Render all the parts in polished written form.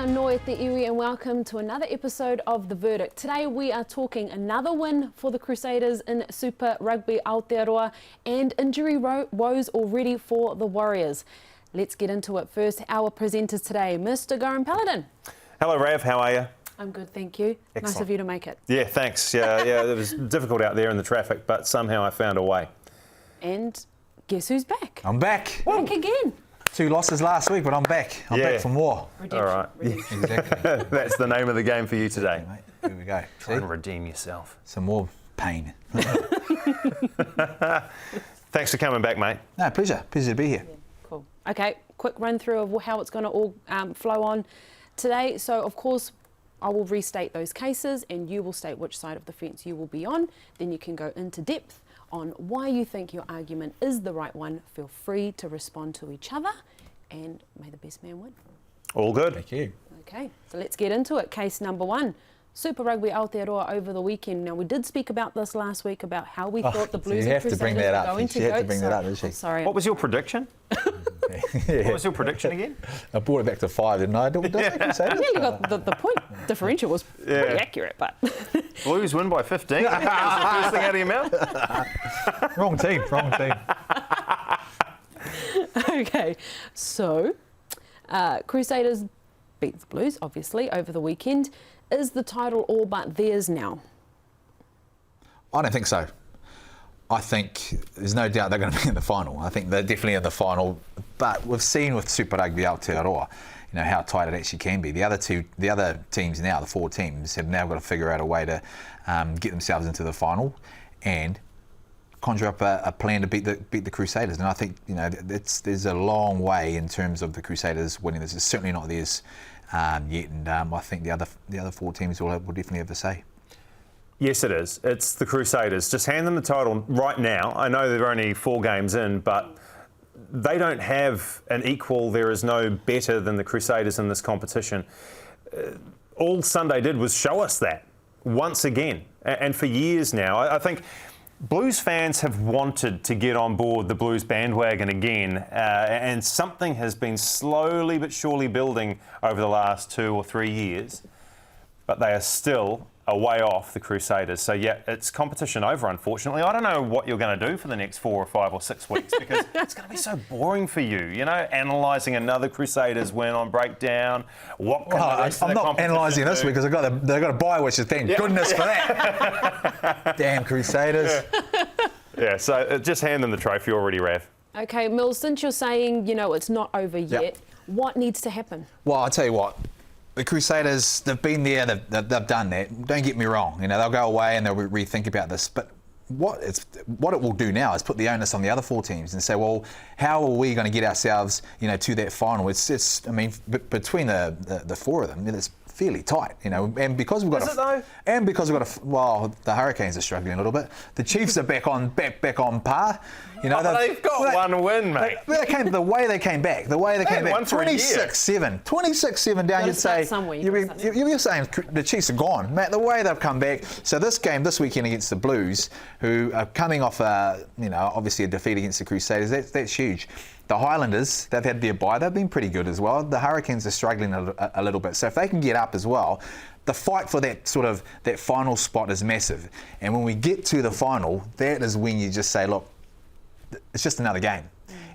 Anō e te iwi and welcome to another episode of The Verdict. Today we are talking another win for the Crusaders in Super Rugby Aotearoa and injury woes already for the Warriors. Let's get into it. First, our presenters today, Mr. Goran Paladin. Hello Rav, how are you? I'm good, thank you. Excellent. Nice of you to make it. Yeah, thanks. Yeah, it was difficult out there in the traffic, but somehow I found a way. And guess who's back? I'm back. Back again. 2 losses last week, but I'm back. I'm back for more. Redemption. All right. Redemption. Exactly. That's the name of the game for you today. Mate, here we go. Try and redeem yourself. Some more pain. Thanks for coming back, mate. No, pleasure. Pleasure to be here. Yeah, cool. Okay, quick run through of how it's going to all flow on today. So, of course, I will restate those cases and you will state which side of the fence you will be on. Then you can go into depth on why you think your argument is the right one. Feel free to respond to each other and may the best man win. All good. Thank you. Okay, so let's get into it. Case number 1. Super Rugby Aotearoa over the weekend. Now, we did speak about this last week about how we thought the Blues and Crusaders were going to go. You have to bring that up, didn't she? Sorry. What was your prediction? What was your prediction again? I brought it back to 5, didn't I? Didn't I say Yeah, you got the point differential was pretty accurate, but... Blues win by 15. That was the first thing out of your mouth? Wrong team. Okay, so Crusaders beat the Blues, obviously, over the weekend. Is the title all but theirs now? I don't think so. I think there's no doubt they're going to be in the final. I think they're definitely in the final. But we've seen with Super Rugby Aotearoa, how tight it actually can be. The other teams now, the 4 teams, have now got to figure out a way to get themselves into the final and conjure up a plan to beat the Crusaders. And I think there's a long way in terms of the Crusaders winning this. It's certainly not theirs yet, and I think the other 4 teams will definitely have the say. Yes, it is. It's the Crusaders. Just hand them the title right now. I know they're only 4 games in, but they don't have an equal. There is no better than the Crusaders in this competition. All Sunday did was show us that once again. And for years now, I think Blues fans have wanted to get on board the Blues bandwagon again. And something has been slowly but surely building over the last 2 or 3 years. But they are still a way off the Crusaders. So, yeah, it's competition over, unfortunately. I don't know what you're going to do for the next 4 or 5 or 6 weeks because it's going to be so boring for you, analysing another Crusaders win on breakdown. What can the rest of the I'm not analysing this because they've got a bye, which is thank goodness for that. Damn Crusaders. Yeah, so just hand them the trophy already, Rav. Okay, Mills, since you're saying, it's not over yet, what needs to happen? Well, I'll tell you what. The Crusaders, they've been there, they've done that. Don't get me wrong. They'll go away and they'll rethink about this. But what it will do now is put the onus on the other 4 teams and say, well, how are we going to get ourselves, to that final? Between the 4 of them, it's fairly tight, and because we've got the Hurricanes are struggling a little bit. The Chiefs are back on par. They've got one win, mate. The way they came back, 26-7 down. You'd say you're saying the Chiefs are gone, Matt. The way they've come back. So this game this weekend against the Blues, who are coming off obviously a defeat against the Crusaders, that's huge. The Highlanders, they've had their bye. They've been pretty good as well. The Hurricanes are struggling a little bit. So if they can get up as well, the fight for that final spot is massive. And when we get to the final, that is when you just say, look, it's just another game.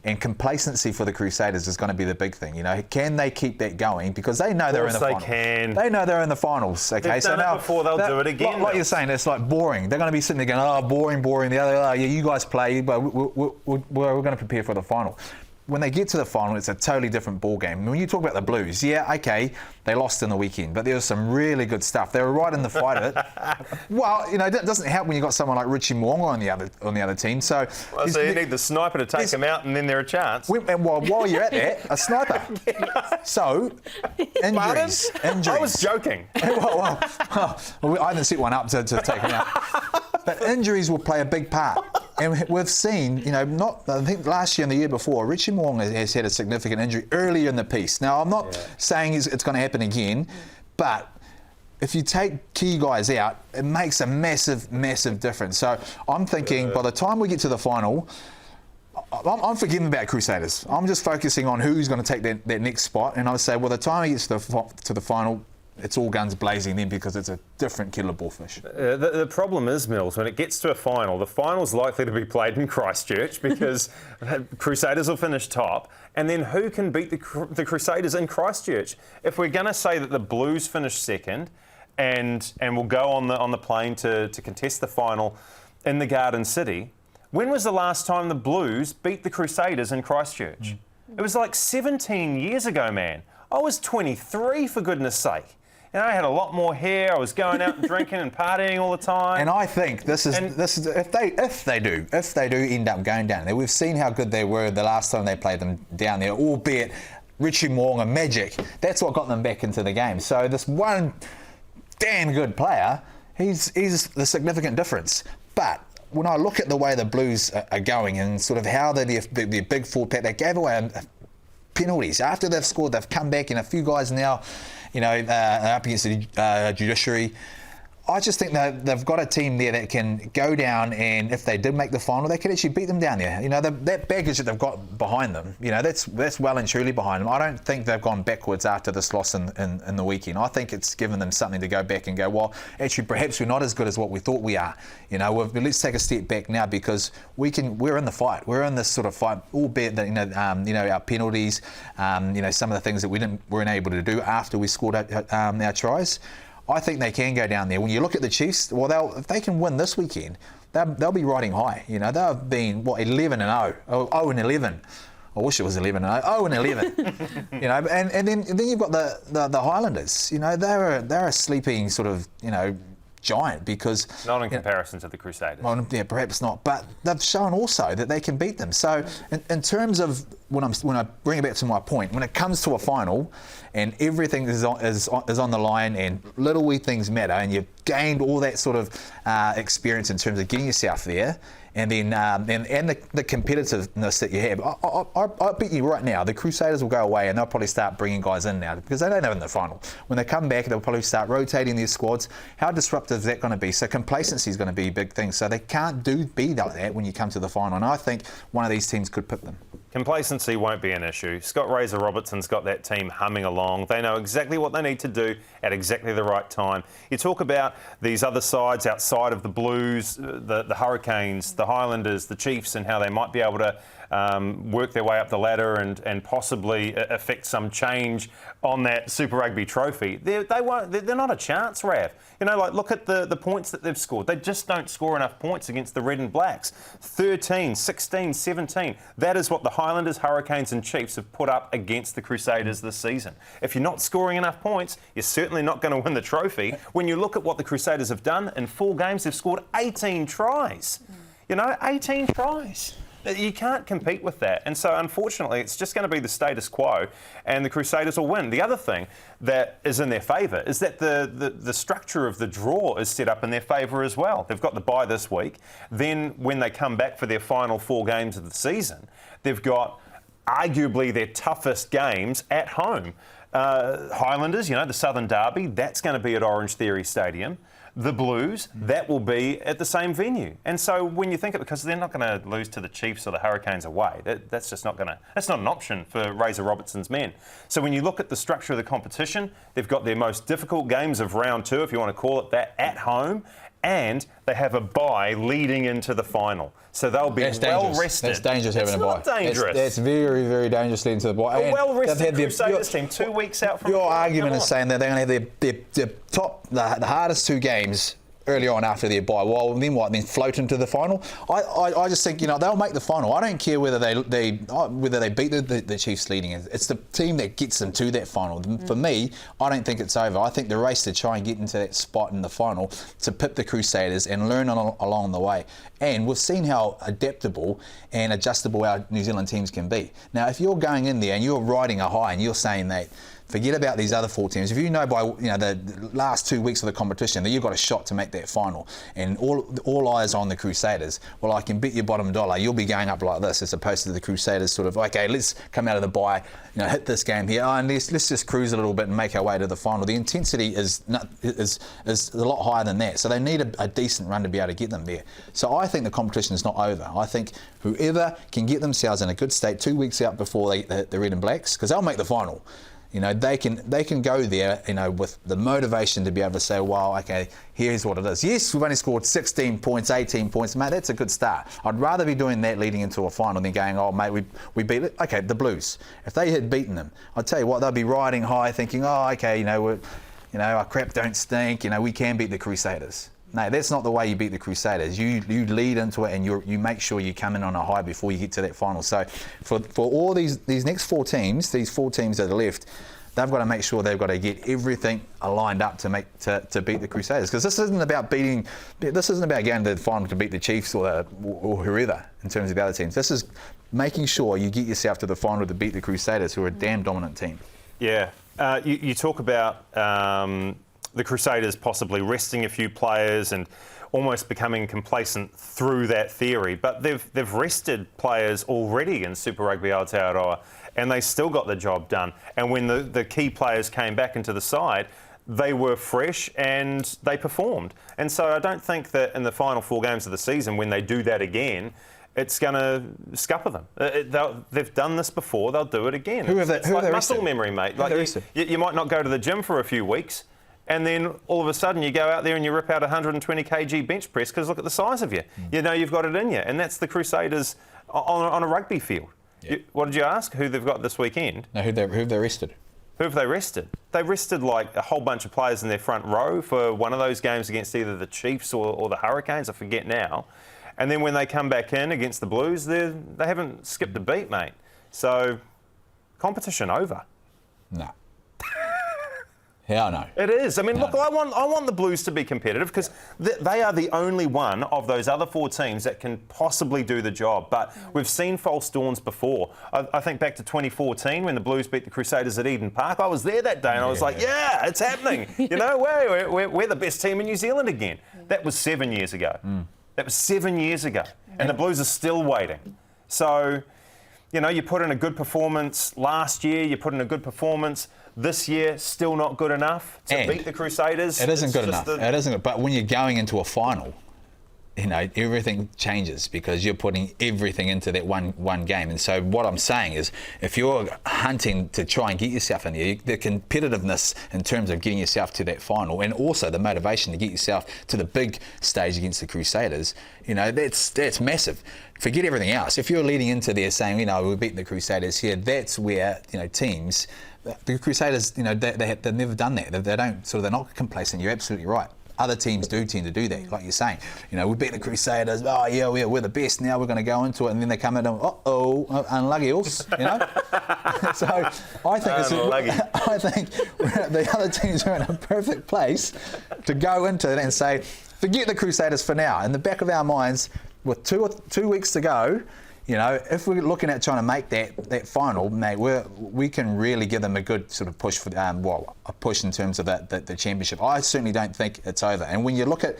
And complacency for the Crusaders is going to be the big thing. Can they keep that going? Because they know they're in the finals. They can. They know they're in the finals. Okay, They've done it before. They'll do it again. Like you're saying, it's like boring. They're going to be sitting there going, "Oh, boring." The other, you guys play, but we're going to prepare for the final. When they get to the final, it's a totally different ball game. When you talk about the Blues, they lost in the weekend, but there was some really good stuff. They were right in the fight of it. Well, it doesn't help when you've got someone like Richie Mo'unga on the other team. So, so you need the sniper to take him out, and then they're a chance. And while you're at that, a sniper. So, injuries. I was joking. well, I haven't set one up to take him out. But injuries will play a big part. And we've seen, I think last year and the year before, Richie Mo'unga has had a significant injury earlier in the piece. Now, I'm not saying it's going to happen again, but if you take key guys out, it makes a massive, massive difference. So I'm thinking by the time we get to the final, I'm forgetting about Crusaders. I'm just focusing on who's going to take that next spot. And I would say, well, the time he gets to the final, it's all guns blazing then because it's a different kettle of bullfish. The problem is, Mills, when it gets to a final, the final's likely to be played in Christchurch because Crusaders will finish top. And then who can beat the Crusaders in Christchurch? If we're going to say that the Blues finish second and will go on the plane to contest the final in the Garden City, when was the last time the Blues beat the Crusaders in Christchurch? It was like 17 years ago, man. I was 23, for goodness sake. You know, I had a lot more hair. I was going out and drinking and partying all the time. And I think this is if they do end up going down there. We've seen how good they were the last time they played them down there, albeit Richie Mo'unga magic. That's what got them back into the game. So this one damn good player, he's the significant difference. But when I look at the way the Blues are going and sort of how they're big forward pack, they gave away penalties. After they've scored, they've come back, and a few guys now, up against the judiciary. I just think that they've got a team there that can go down, and if they did make the final, they could actually beat them down there. That baggage that they've got behind them, that's well and truly behind them. I don't think they've gone backwards after this loss in the weekend. I think it's given them something to go back and go, well, actually, perhaps we're not as good as what we thought we are. Let's take a step back now because we're in the fight. We're in this sort of fight, albeit that our penalties, some of the things that we weren't able to do after we scored our tries. I think they can go down there. When you look at the Chiefs, well, if they can win this weekend, they'll be riding high. They've been 11-0, 0-11. I wish it was 11-0, 0-11. And then you've got the Highlanders. They're a sleeping sort of giant because not in comparison to the Crusaders. Well, yeah, perhaps not, but they've shown also that they can beat them. So, in terms of when I bring it back to my point, when it comes to a final and everything is on the line and little wee things matter, and you've gained all that sort of experience in terms of getting yourself there, and then and the competitiveness that you have, I bet you right now the Crusaders will go away and they'll probably start bringing guys in now because they don't have in the final. When they come back, they'll probably start rotating their squads. How disruptive is that going to be? So complacency is going to be a big thing. So they can't be like that when you come to the final. And I think one of these teams could pip them. Complacency won't be an issue. Scott Razor-Robertson's got that team humming along. They know exactly what they need to do at exactly the right time. You talk about these other sides outside of the Blues, the Hurricanes, the Highlanders, the Chiefs, and how they might be able to work their way up the ladder and possibly affect some change on that Super Rugby trophy. They're not a chance, Rav. Look at the points that they've scored. They just don't score enough points against the Red and Blacks. 13, 16, 17. That is what the Highlanders, Hurricanes and Chiefs have put up against the Crusaders this season. If you're not scoring enough points, you're certainly not going to win the trophy. When you look at what the Crusaders have done, in 4 games they've scored 18 tries. 18 tries. You can't compete with that. And so, unfortunately, it's just going to be the status quo and the Crusaders will win. The other thing that is in their favour is that the structure of the draw is set up in their favour as well. They've got the bye this week. Then, when they come back for their final 4 games of the season, they've got arguably their toughest games at home. Highlanders, the Southern Derby, that's going to be at Orange Theory Stadium. The Blues, that will be at the same venue. And so when you think of it, because they're not going to lose to the Chiefs or the Hurricanes away, that's just not that's not an option for Razor-Robertson's men. So when you look at the structure of the competition, they've got their most difficult games of round 2, if you want to call it that, at home, and they have a bye leading into the final. So they'll be well rested. That's dangerous having a bye. It's not dangerous. That's very, very dangerous leading to the bye. A well-rested Crusaders team 2 weeks out from... Your argument is saying that they're going to have the hardest 2 games early on after their bye. Well, then what? Then float into the final? I just think they'll make the final. I don't care whether they beat the Chiefs leading. It's the team that gets them to that final. For me, I don't think it's over. I think the race to try and get into that spot in the final to pip the Crusaders and learn along the way. And we've seen how adaptable and adjustable our New Zealand teams can be. Now, if you're going in there and you're riding a high and you're saying that Forget about these other 4 teams. If you know by the last 2 weeks of the competition that you've got a shot to make that final, and all eyes on the Crusaders, well, I can bet your bottom dollar you'll be going up like this, as opposed to the Crusaders sort of, okay, let's come out of the bye, hit this game here, and let's just cruise a little bit and make our way to the final. The intensity is a lot higher than that, so they need a decent run to be able to get them there. So I think the competition is not over. I think whoever can get themselves in a good state 2 weeks out before they hit the Red and Blacks, because they'll make the final. They can go there, with the motivation to be able to say, well, okay, here's what it is. Yes, we've only scored 16 points, 18 points, mate, that's a good start. I'd rather be doing that leading into a final than going, oh, mate, we beat it. Okay, the Blues. If they had beaten them, I'd tell you what, they'll be riding high thinking, oh, okay, our crap don't stink, we can beat the Crusaders. No, that's not the way you beat the Crusaders. You lead into it and you make sure you come in on a high before you get to that final. So for all these next 4 teams, these 4 teams that are left, they've got to make sure they've got to get everything aligned up to beat the Crusaders. Because this isn't about going to the final to beat the Chiefs or whoever in terms of the other teams. This is making sure you get yourself to the final to beat the Crusaders, who are a damn dominant team. Yeah. You talk about the Crusaders possibly resting a few players and almost becoming complacent through that theory, but they've rested players already in Super Rugby Aotearoa, and they still got the job done. And when the key players came back into the side, they were fresh and they performed. And so I don't think that in the final 4 games of the season, when they do that again, it's going to scupper them. They've done this before, they'll do it again. It's like muscle memory, mate. Like you might not go to the gym for a few weeks, and then all of a sudden you go out there and you rip out 120 kg bench press because look at the size of you. You've got it in you. And that's the Crusaders on a rugby field. Yeah. What did you ask? Who they've got this weekend? No, who have they rested? Who have they rested? They rested like a whole bunch of players in their front row for one of those games against either the Chiefs or the Hurricanes. I forget now. And then when they come back in against the Blues, they haven't skipped a beat, mate. So, competition over. No. Hell no. It is. I mean, look, I want the Blues to be competitive because they are the only one of those other 4 teams that can possibly do the job. But we've seen false dawns before. I think back to 2014 when the Blues beat the Crusaders at Eden Park. I was there that day and I was like, yeah, it's happening. We're the best team in New Zealand again. That was 7 years ago. That was 7 years ago. And the Blues are still waiting. So, you put in a good performance last year, you put in a good performance this year, still not good enough to beat the Crusaders. It isn't good enough. It isn't good. But when you're going into a final, everything changes because you're putting everything into that one game. And so what I'm saying is, if you're hunting to try and get yourself in there, the competitiveness in terms of getting yourself to that final, and also the motivation to get yourself to the big stage against the Crusaders, that's massive. Forget everything else. If you're leading into there saying, we'll beat the Crusaders here, that's where, teams, the Crusaders, they've never done that. They're not complacent. You're absolutely right. Other teams do tend to do that, like you're saying. We beat the Crusaders. Oh yeah, we're the best. Now we're going to go into it, and then they come in and unlucky us. So I think the other teams are in a perfect place to go into it and say, forget the Crusaders for now. In the back of our minds, with 2 weeks to go, if we're looking at trying to make that final, mate, we can really give them a good sort of push for a push in terms of the championship. I certainly don't think it's over. And when you look at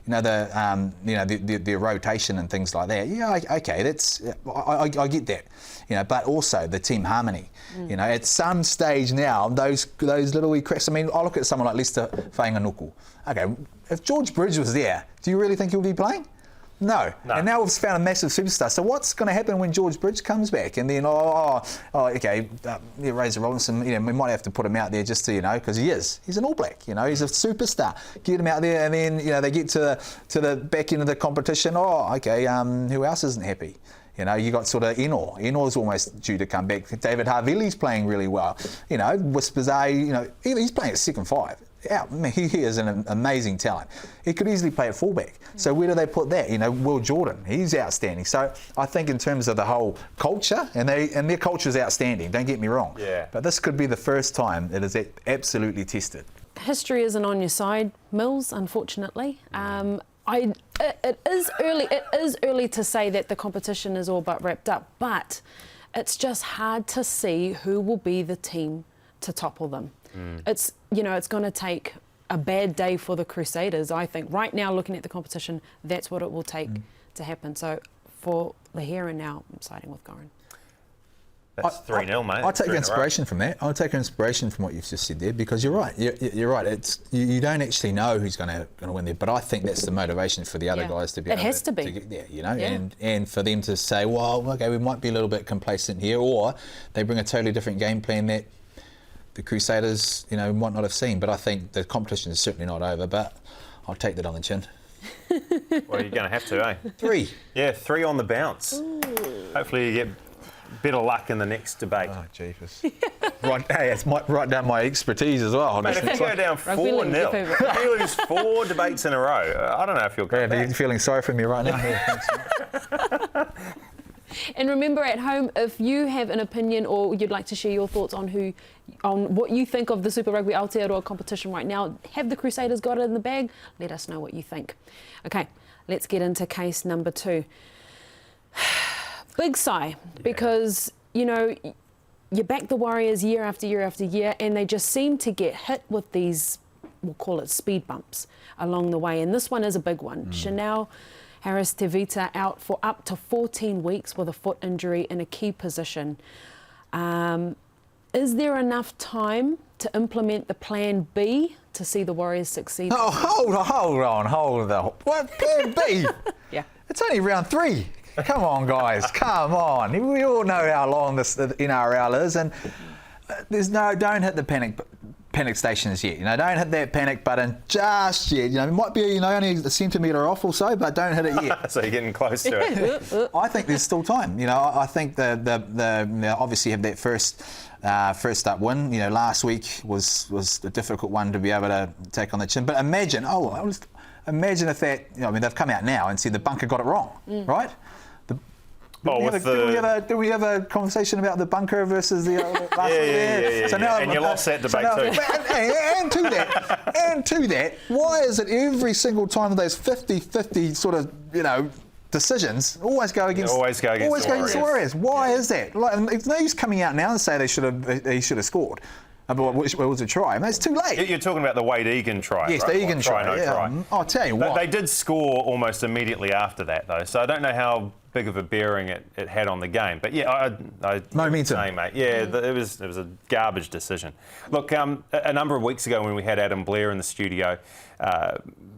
the rotation and things like that, okay, that's I get that, but also the team harmony. At some stage now, those little wee cracks. I mean, I look at someone like Lester Whainganuku. Okay, if George Bridge was there, do you really think he'll be playing? No. And now we've found a massive superstar. So what's going to happen when George Bridge comes back? And then, Razor Robinson, we might have to put him out there just to, because he's an All Black, he's a superstar. Get him out there, and then, they get to the back end of the competition. Who else isn't happy? You got sort of Enor. Enor's almost due to come back. David Havili's playing really well. Whispers he's playing at second 5. He is an amazing talent. He could easily play at fullback. So where do they put that? Will Jordan, he's outstanding. So I think in terms of the whole culture, and their culture is outstanding, don't get me wrong. Yeah. But this could be the first time it is absolutely tested. History isn't on your side, Mills, unfortunately. It is early to say that the competition is all but wrapped up, but it's just hard to see who will be the team to topple them. It's going to take a bad day for the Crusaders, I think. Right now, looking at the competition, that's what it will take to happen. So for the here and now, I'm siding with Goran. That's 3-0, mate. I'll take inspiration from that. I'll take inspiration from what you've just said there, because you're right. You're right. It's you don't actually know who's going to win there, but I think that's the motivation for the other guys to be. It has to be to get there, and for them to say, well, okay, we might be a little bit complacent here, or they bring a totally different game plan that the Crusaders, might not have seen. But I think the competition is certainly not over. But I'll take that on the chin. Well, you're going to have to, eh? 3. Yeah, 3 on the bounce. Ooh. Hopefully you get better luck in the next debate. Oh, jeepers. Right, hey, it's right down my expertise as well. Mate, if you go down 4-0, if you lose 4 debates in a row, I don't know if you'll come back. You're feeling sorry for me right now? Yeah, thanks. And remember, at home, if you have an opinion or you'd like to share your thoughts on what you think of the Super Rugby Aotearoa competition right now, have the Crusaders got it in the bag? Let us know what you think. Okay, let's get into case number 2. Big sigh, because, you back the Warriors year after year after year, and they just seem to get hit with these, we'll call it speed bumps along the way. And this one is a big one. Chanel Harris-Tavita out for up to 14 weeks with a foot injury in a key position. Is there enough time to implement the plan B to see the Warriors succeed? Oh, hold on. What, plan B? Yeah. It's only round 3. Come on, guys, come on. We all know how long this NRL is, and don't hit the panic stations yet. Don't hit that panic button just yet. It might be only a centimetre off or so, but don't hit it yet. So you're getting close to it. I think there's still time. I think the obviously have that first up win. Last week was a difficult one to be able to take on the chin. But imagine if that. They've come out now and said the bunker got it wrong, right? Did we have a conversation about the bunker versus the last yeah. So now, and you lost that debate too. And to that, why is it every single time of those 50-50 sort of decisions always go against the Warriors? Why is that? It's no use coming out now and say they should have scored. Which was a try? It's too late. You're talking about the Wade Egan try. Yes, right? the Egan try. No try. I'll tell you what. They did score almost immediately after that, though. So I don't know how big of a bearing it had on the game. But yeah, I momentum, say, mate. Yeah, it was a garbage decision. Look, a number of weeks ago when we had Adam Blair in the studio,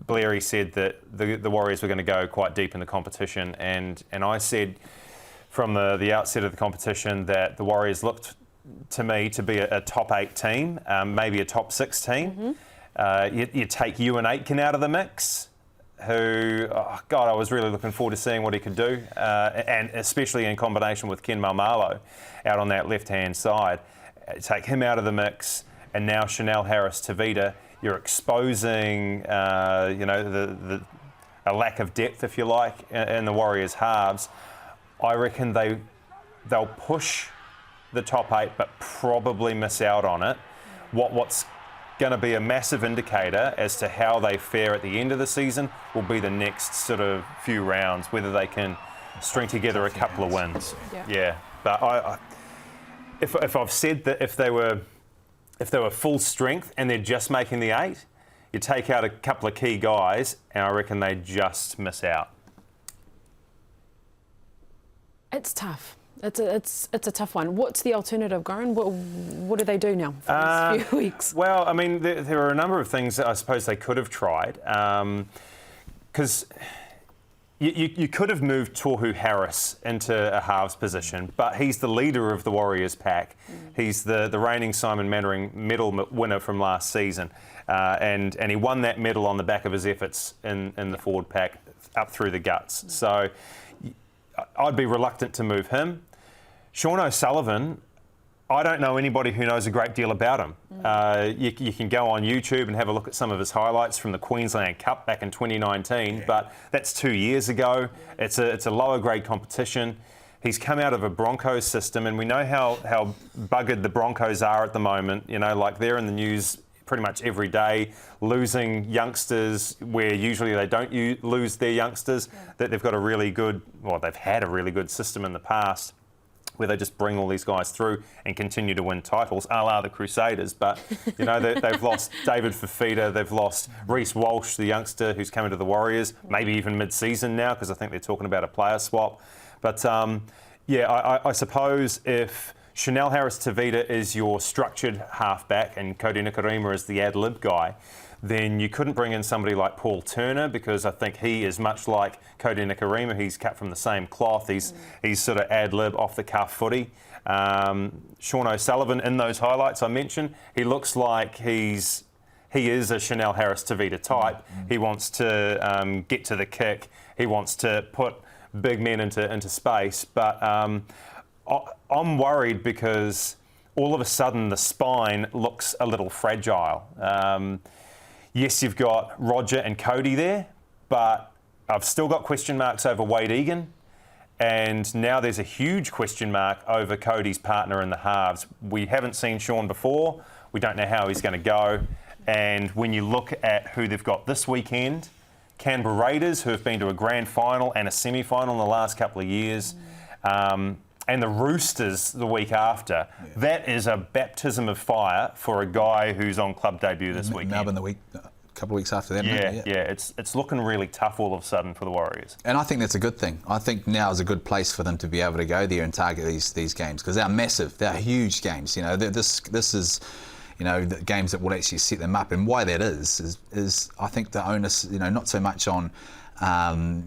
Blair said that the Warriors were going to go quite deep in the competition, and I said from the outset of the competition that the Warriors looked to me to be a top 8 team, maybe a top 6 team. You take Ewan Aitken out of the mix, who, I was really looking forward to seeing what he could do, and especially in combination with Ken Maumalo out on that left-hand side. Take him out of the mix, and now Chanel Harris-Tavita, you're exposing, a lack of depth, if you like, in the Warriors' halves. I reckon they'll push the top 8, but probably miss out on it. What's going to be a massive indicator as to how they fare at the end of the season will be the next sort of few rounds, whether they can string together a couple of wins. Yeah. But if I've said that if they were full strength and they're just making the 8, you take out a couple of key guys, and I reckon they just miss out. It's tough. It's a tough one. What's the alternative, Goran? What do they do now for these few weeks? Well, I mean, there are a number of things that I suppose they could have tried. Because you could have moved Tohu Harris into a halves position, but he's the leader of the Warriors pack. He's the reigning Simon Mannering medal winner from last season. And he won that medal on the back of his efforts in the forward pack up through the guts. So I'd be reluctant to move him. Sean O'Sullivan, I don't know anybody who knows a great deal about him. You can go on YouTube and have a look at some of his highlights from the Queensland Cup back in 2019, but that's 2 years ago. It's a lower grade competition. He's come out of a Broncos system, and we know how buggered the Broncos are at the moment. Like they're in the news pretty much every day, losing youngsters where usually they don't lose their youngsters. That they've got they've had a really good system in the past. where they just bring all these guys through and continue to win titles, a la the Crusaders. But, you know, they've lost David Fifita, they've lost Reece Walsh, the youngster who's coming to the Warriors, maybe even mid-season now, because I think they're talking about a player swap. But, yeah, I suppose if Chanel Harris-Tavita is your structured halfback and Cody Nikorima is the ad-lib guy, then you couldn't bring in somebody like Paul Turner, because I think he is much like Cody Nikorima. He's cut from the same cloth. He's sort of ad-lib, off-the-cuff footy. Sean O'Sullivan, in those highlights I mentioned, he looks like he is a Chanel Harris-Tavita type. He wants to get to the kick. He wants to put big men into space. But I'm worried because all of a sudden the spine looks a little fragile. Yes, you've got Roger and Cody there, but I've still got question marks over Wade Egan. And now there's a huge question mark over Cody's partner in the halves. We haven't seen Sean before. We don't know how he's going to go. And when you look at who they've got this weekend, Canberra Raiders, who have been to a grand final and a semi-final in the last couple of years, and the Roosters the week after. Yeah. That is a baptism of fire for a guy who's on club debut this weekend. Melbourne a couple of weeks after that. Yeah. It's looking really tough all of a sudden for the Warriors. And I think that's a good thing. I think now is a good place for them to be able to go there and target these games, because they're massive. They're huge games. You know, this is, you know, the games that will actually set them up. And why that is I think the onus, you know, not so much on,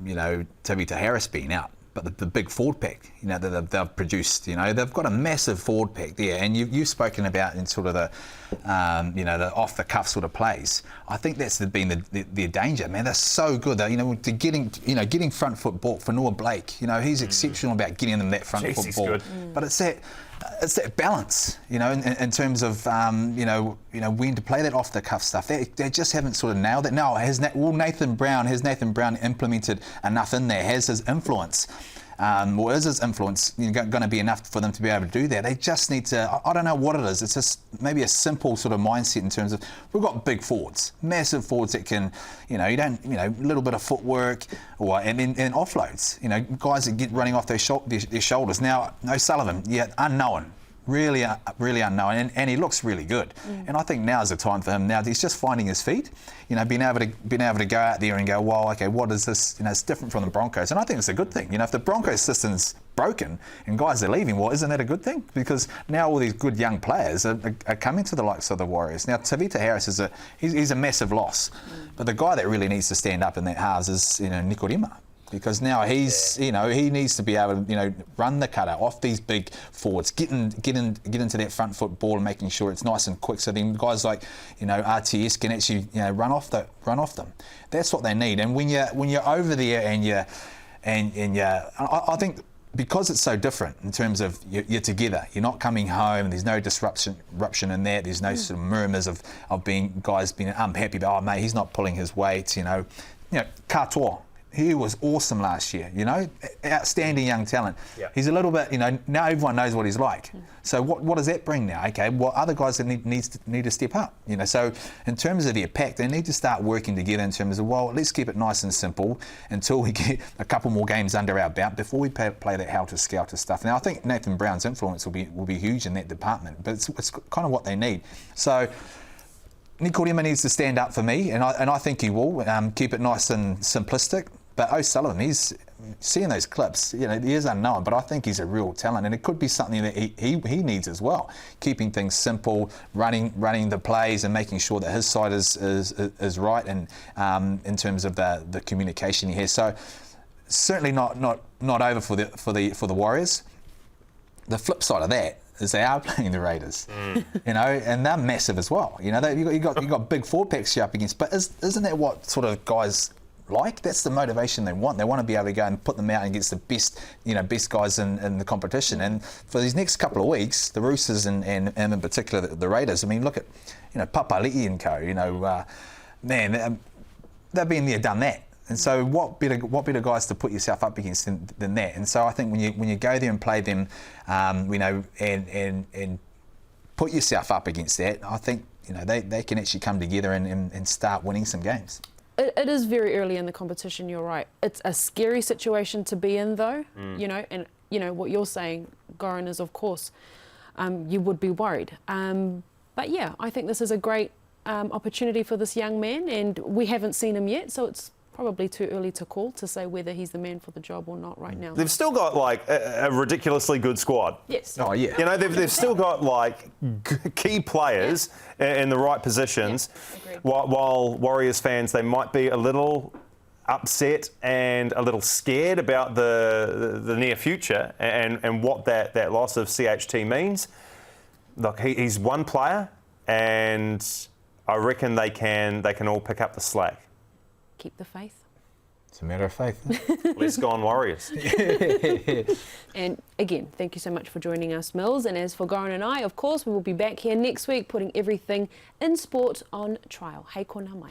you know, Tavita Harris being out, but the big forward pack, you know, that they've produced, you know, they've got a massive forward pack there, and you've spoken about in sort of the, you know, the off the cuff sort of plays. I think that's been their danger, man. They're so good. They're, you know, getting front foot ball for Noah Blake. You know, he's exceptional about getting them that front foot ball. But it's that balance, you know, in terms of you know when to play that off the cuff stuff. They just haven't sort of nailed it. Now, has Nathan Brown implemented enough in there? Has his influence? Or is his influence going to be enough for them to be able to do that? They just need to, I don't know what it is. It's just maybe a simple sort of mindset in terms of, we've got big forwards, massive forwards that can, you know, a little bit of footwork and offloads, you know, guys that get running off their shoulders. Now, O'Sullivan, unknown. Really unknown, and he looks really good. And I think now is the time for him. Now he's just finding his feet, you know, being able to go out there and go, well, okay, what is this? You know, it's different from the Broncos, and I think it's a good thing. You know, if the Broncos system's broken and guys are leaving, well, isn't that a good thing? Because now all these good young players are coming to the likes of the Warriors. Now, Tavita Harris he's a massive loss, but the guy that really needs to stand up in that halves is, you know, Nikorima. Because now you know, he needs to be able to, you know, run the cutter off these big forwards, get into that front foot ball and making sure it's nice and quick. So then guys like, you know, RTS can actually, you know, run off them. That's what they need. And when you're over there I think because it's so different in terms of you're together, you're not coming home, there's no disruption in that, there's no sort of murmurs of guys being unhappy about, oh mate, he's not pulling his weight, you know, Katoa. He was awesome last year, you know, outstanding young talent. Yeah. He's a little bit, you know, now everyone knows what he's like. So what does that bring now? Okay, well, other guys that need to step up, you know. So in terms of their pack, they need to start working together in terms of, well, let's keep it nice and simple until we get a couple more games under our belt before we play that helter-skelter stuff. Now, I think Nathan Brown's influence will be huge in that department, but it's kind of what they need. So Nikorima needs to stand up for me, and I think he will. Keep it nice and simplistic. But O'Sullivan, he's seeing those clips, you know, he is unknown, but I think he's a real talent, and it could be something that he needs as well. Keeping things simple, running the plays, and making sure that his side is right, and in terms of the communication he has. So certainly not over for the Warriors. The flip side of that is they are playing the Raiders, you know, and they're massive as well. You know, you got big forward packs you up against, but isn't that what sort of guys like? That's the motivation they want. They want to be able to go and put them out against the best guys in the competition. And for these next couple of weeks, the Roosters and in particular the Raiders, I mean, look at, you know, Papali'i and co, you know, man, they've been there, done that. And so what better guys to put yourself up against than that? And so I think when you go there and play them, you know, and put yourself up against that, I think, you know, they can actually come together and start winning some games. It is very early in the competition, you're right. It's a scary situation to be in, though, you know, and what you're saying, Goran, is of course you would be worried. But yeah, I think this is a great opportunity for this young man, and we haven't seen him yet, so it's probably too early to call to say whether he's the man for the job or not right now. They've still got like a ridiculously good squad. Yes. Oh yeah. They've still got like key players in the right positions. Yeah. While Warriors fans, they might be a little upset and a little scared about the near future and what that loss of CHT means. Look, he's one player, and I reckon they can all pick up the slack. Keep the faith. It's a matter of faith. Let's go on Warriors. And again, thank you so much for joining us, Mills. And as for Goran and I, of course, we will be back here next week putting everything in sport on trial. Hei kona mai.